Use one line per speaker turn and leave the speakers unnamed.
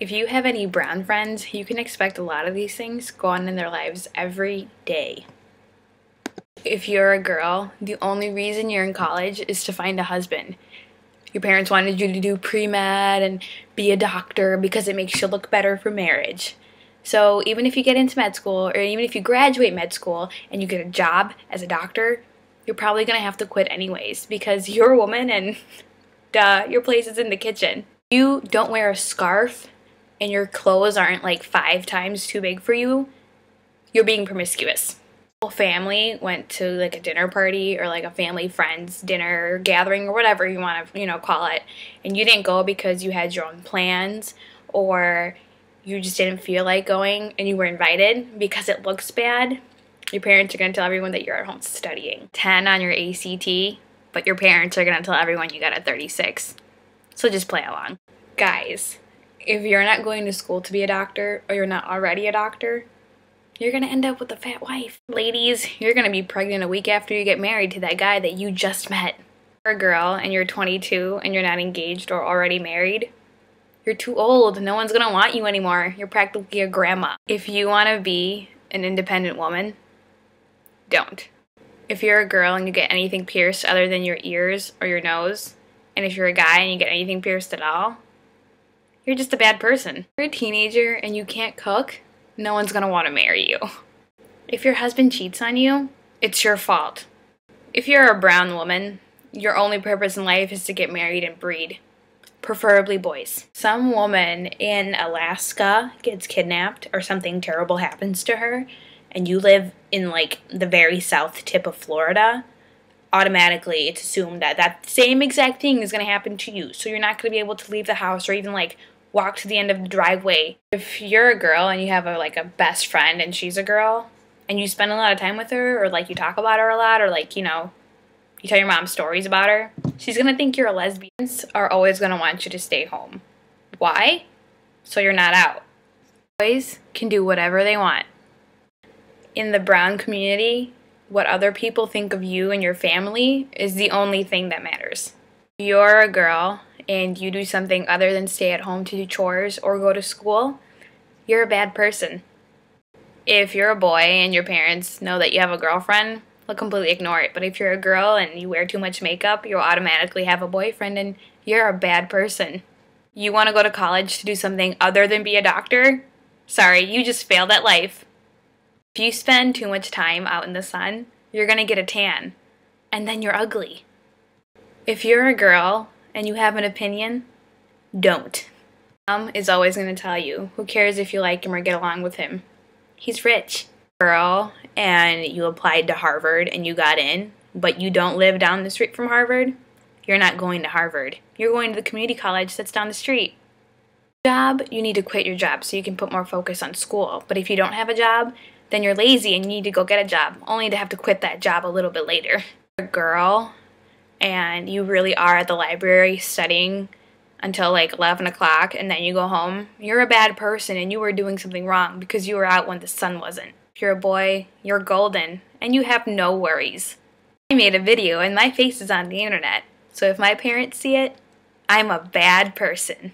If you have any brown friends, you can expect a lot of these things go on in their lives every day. If you're a girl, the only reason you're in college is to find a husband. Your parents wanted you to do pre-med and be a doctor because it makes you look better for marriage. So even if you get into med school, or even if you graduate med school and you get a job as a doctor, you're probably going to have to quit anyways because you're a woman and duh, your place is in the kitchen. You don't wear a scarf and your clothes aren't like 5 times too big for you, you're being promiscuous. Whole family went to like a dinner party or like a family friends dinner gathering or whatever you want to call it, and you didn't go because you had your own plans or you just didn't feel like going and you were invited because it looks bad, your parents are going to tell everyone that you're at home studying. 10 on your ACT, but your parents are going to tell everyone you got a 36. So just play along. Guys, if you're not going to school to be a doctor or you're not already a doctor, you're going to end up with a fat wife. Ladies, you're going to be pregnant a week after you get married to that guy that you just met. If you're a girl and you're 22 and you're not engaged or already married, you're too old. No one's going to want you anymore. You're practically a grandma. If you want to be an independent woman, don't. If you're a girl and you get anything pierced other than your ears or your nose, and if you're a guy and you get anything pierced at all, you're just a bad person. If you're a teenager and you can't cook, no one's gonna want to marry you. If your husband cheats on you, it's your fault. If you're a brown woman, your only purpose in life is to get married and breed. Preferably boys. Some woman in Alaska gets kidnapped or something terrible happens to her, and you live in like the very south tip of Florida, automatically it's assumed that that same exact thing is going to happen to you. So you're not going to be able to leave the house or even like walk to the end of the driveway. If you're a girl and you have a best friend and she's a girl and you spend a lot of time with her or like you talk about her a lot or like, you tell your mom stories about her, she's going to think you're a lesbian. Are always going to want you to stay home. Why? So you're not out. Boys can do whatever they want. In the brown community, what other people think of you and your family is the only thing that matters. If you're a girl and you do something other than stay at home to do chores or go to school, you're a bad person. If you're a boy and your parents know that you have a girlfriend, they'll completely ignore it. But if you're a girl and you wear too much makeup, you'll automatically have a boyfriend and you're a bad person. You want to go to college to do something other than be a doctor? Sorry, you just failed at life. If you spend too much time out in the sun, you're going to get a tan, and then you're ugly. If you're a girl and you have an opinion, don't. Mom is always going to tell you, who cares if you like him or get along with him? He's rich. Girl, and you applied to Harvard and you got in, but you don't live down the street from Harvard, you're not going to Harvard. You're going to the community college that's down the street. Job, you need to quit your job so you can put more focus on school. But if you don't have a job, then you're lazy and you need to go get a job, only to have to quit that job a little bit later. If you're a girl and you really are at the library studying until like 11 o'clock and then you go home, you're a bad person and you were doing something wrong because you were out when the sun wasn't. If you're a boy, you're golden and you have no worries. I made a video and my face is on the internet, so if my parents see it, I'm a bad person.